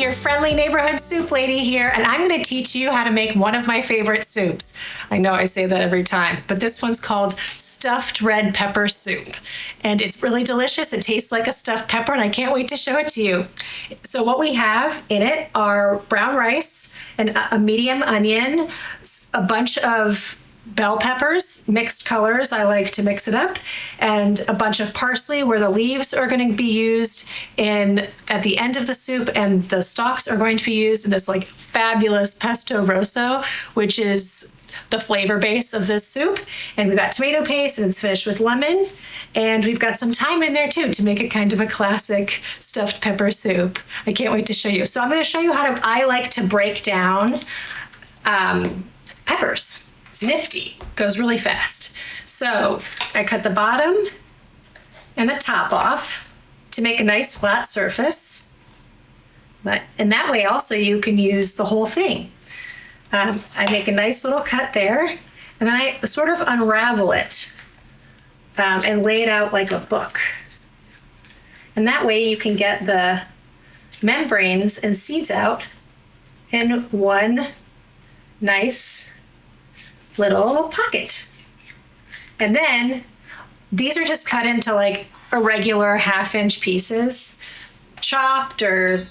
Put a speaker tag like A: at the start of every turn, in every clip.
A: your friendly neighborhood soup lady here, and I'm going to teach you how to make one of my favorite soups. I know I say that every time, but this one's called stuffed red pepper soup, and it's really delicious. It tastes like a stuffed pepper, and I can't wait to show it to you. So what we have in it are brown rice, and a medium onion, a bunch of bell peppers, mixed colors. I like to mix it up, and a bunch of parsley where the leaves are going to be used at the end of the soup, and the stalks are going to be used in this like fabulous pesto rosso, which is the flavor base of this soup. And we've got tomato paste, and it's finished with lemon, and we've got some thyme in there too to make it kind of a classic stuffed pepper soup. I can't wait to show you. So I'm going to show you how I like to break down peppers. It's nifty, goes really fast. So I cut the bottom and the top off to make a nice flat surface. And that way also you can use the whole thing. I make a nice little cut there, and then I sort of unravel it and lay it out like a book. And that way you can get the membranes and seeds out in one nice little pocket. And then these are just cut into like irregular 1/2-inch pieces, chopped, or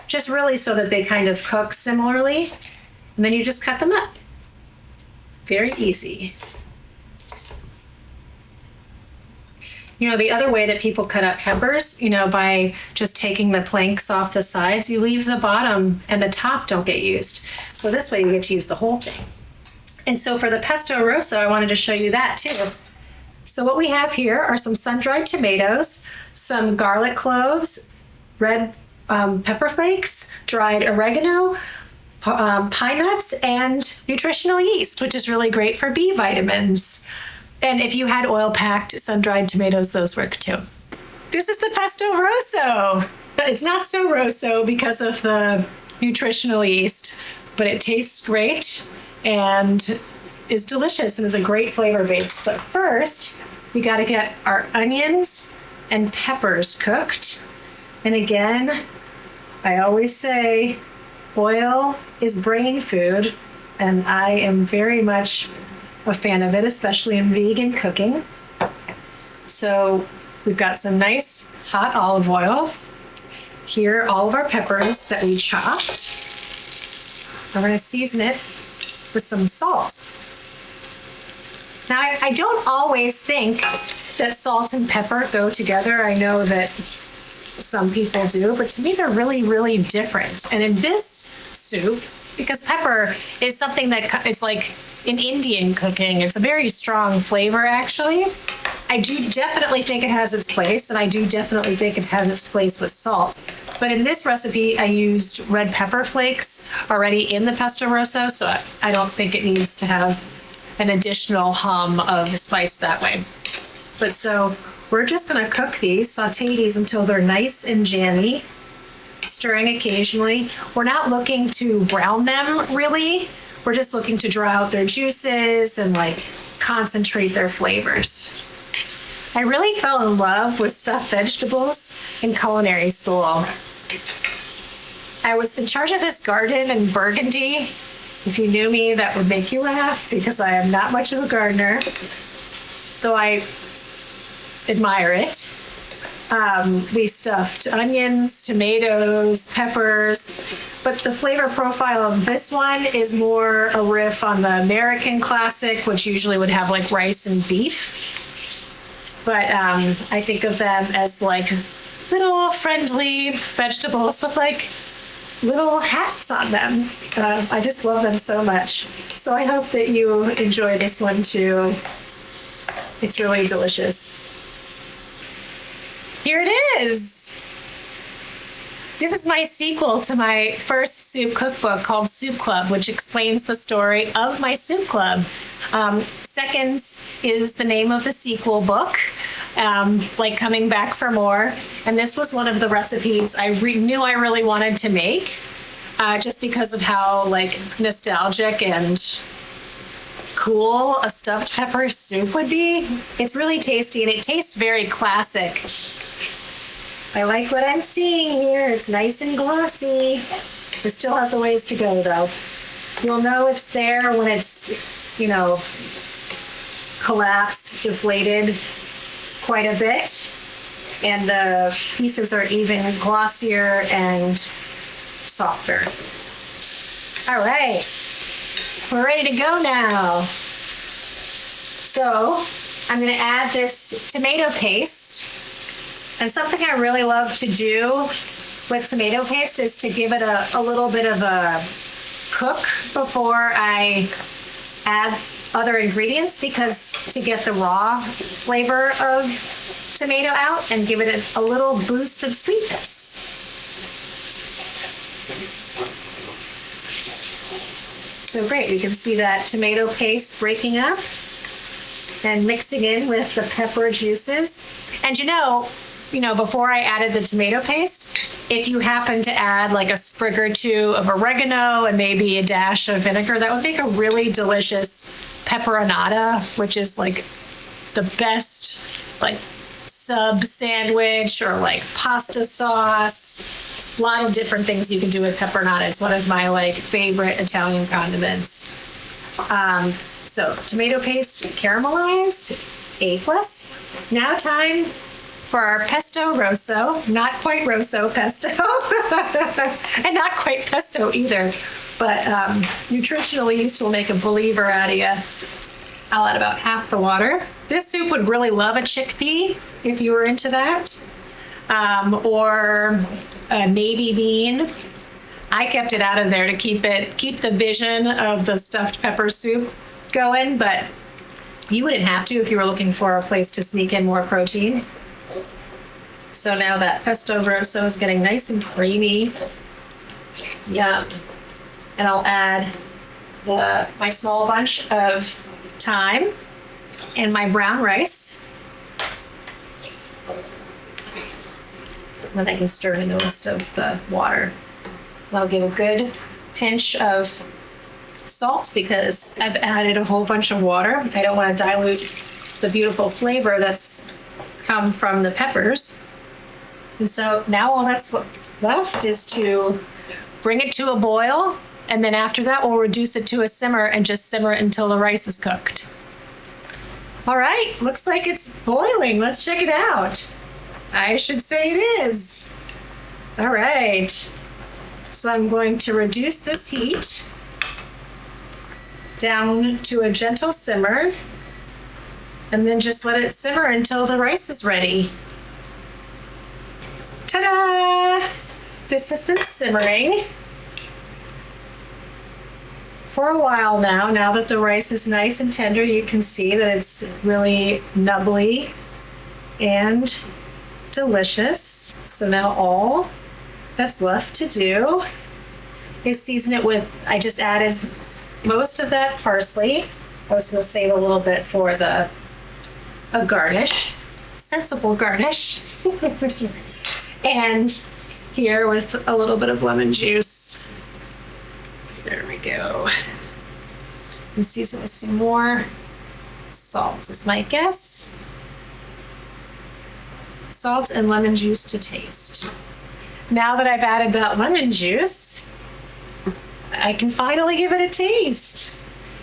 A: just really so that they kind of cook similarly. And then you just cut them up. Very easy. The other way that people cut up peppers, by just taking the planks off the sides, you leave the bottom and the top don't get used. So this way you get to use the whole thing. And so for the pesto rosso, I wanted to show you that too. So what we have here are some sun-dried tomatoes, some garlic cloves, red pepper flakes, dried oregano, pine nuts, and nutritional yeast, which is really great for B vitamins. And if you had oil-packed sun-dried tomatoes, those work too. This is the pesto rosso. It's not so rosso because of the nutritional yeast, but it tastes great and is delicious and is a great flavor base. But first, we got to get our onions and peppers cooked. And again, I always say oil is brain food, and I am very much a fan of it, especially in vegan cooking. So we've got some nice hot olive oil. Here are all of our peppers that we chopped. We're going to season it with some salt. Now, I don't always think that salt and pepper go together. I know that some people do, but to me they're really, really different. And in this soup, because pepper is something that it's like in Indian cooking, it's a very strong flavor actually. I do definitely think it has its place, and I do definitely think it has its place with salt. But in this recipe, I used red pepper flakes already in the pesto rosso, so I don't think it needs to have an additional hum of spice that way. But so we're just gonna cook these, saute these until they're nice and jammy, stirring occasionally. We're not looking to brown them really. We're just looking to draw out their juices and like concentrate their flavors. I really fell in love with stuffed vegetables in culinary school. I was in charge of this garden in Burgundy. If you knew me, that would make you laugh because I am not much of a gardener, though I admire it. We stuffed onions, tomatoes, peppers, but the flavor profile of this one is more a riff on the American classic, which usually would have like rice and beef. But I think of them as like little friendly vegetables with like little hats on them. I just love them so much. So I hope that you enjoy this one too. It's really delicious. Here it is. This is my sequel to my first soup cookbook called Soup Club, which explains the story of my soup club. Seconds is the name of the sequel book, like Coming Back for More. And this was one of the recipes I knew I really wanted to make, just because of how like nostalgic and cool a stuffed pepper soup would be. It's really tasty, and it tastes very classic. I like what I'm seeing here. It's nice and glossy. It still has a ways to go though. You'll know it's there when it's, collapsed, deflated quite a bit. And the pieces are even glossier and softer. All right, we're ready to go now. So I'm gonna add this tomato paste. And something I really love to do with tomato paste is to give it a little bit of a cook before I add other ingredients, because to get the raw flavor of tomato out and give it a little boost of sweetness. So great, you can see that tomato paste breaking up and mixing in with the pepper juices. And before I added the tomato paste, if you happen to add like a sprig or two of oregano and maybe a dash of vinegar, that would make a really delicious pepperonata, which is like the best like sub sandwich or like pasta sauce. A lot of different things you can do with pepperonata. It's one of my like favorite Italian condiments. So tomato paste caramelized, A+. Now time for our pesto rosso, not quite rosso pesto, and not quite pesto either, but nutritional yeast will make a believer out of you. I'll add about half the water. This soup would really love a chickpea if you were into that, or a navy bean. I kept it out of there to keep the vision of the stuffed pepper soup going, but you wouldn't have to if you were looking for a place to sneak in more protein. So now that pesto rosso is getting nice and creamy. Yum. And I'll add my small bunch of thyme and my brown rice. And then I can stir in the rest of the water. And I'll give a good pinch of salt because I've added a whole bunch of water. I don't want to dilute the beautiful flavor that's come from the peppers. And so now all that's left is to bring it to a boil, and then after that we'll reduce it to a simmer and just simmer it until the rice is cooked. All right, looks like it's boiling. Let's check it out. I should say it is. All right, so I'm going to reduce this heat down to a gentle simmer, and then just let it simmer until the rice is ready. Ta-da! This has been simmering for a while now. Now that the rice is nice and tender, you can see that it's really nubbly and delicious. So now all that's left to do is season it with, I just added most of that parsley. I was going to save a little bit for a garnish, sensible garnish. And here with a little bit of lemon juice. There we go. And season with some more salt is my guess. Salt and lemon juice to taste. Now that I've added that lemon juice, I can finally give it a taste.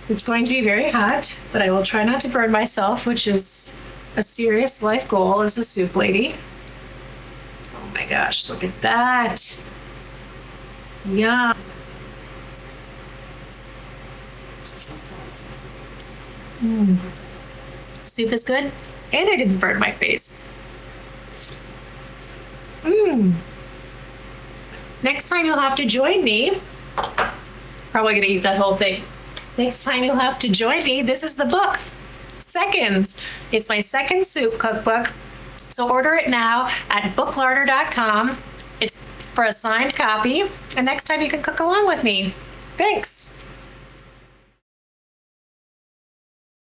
A: It's going to be very hot, but I will try not to burn myself, which is a serious life goal as a soup lady. Oh my gosh, look at that. Yum. Soup is good, and I didn't burn my face. Next time you'll have to join me. Probably gonna eat that whole thing. Next time you'll have to join me. This is the book, Seconds. It's my second soup cookbook. So order it now at booklarder.com. It's for a signed copy. And next time you can cook along with me. Thanks.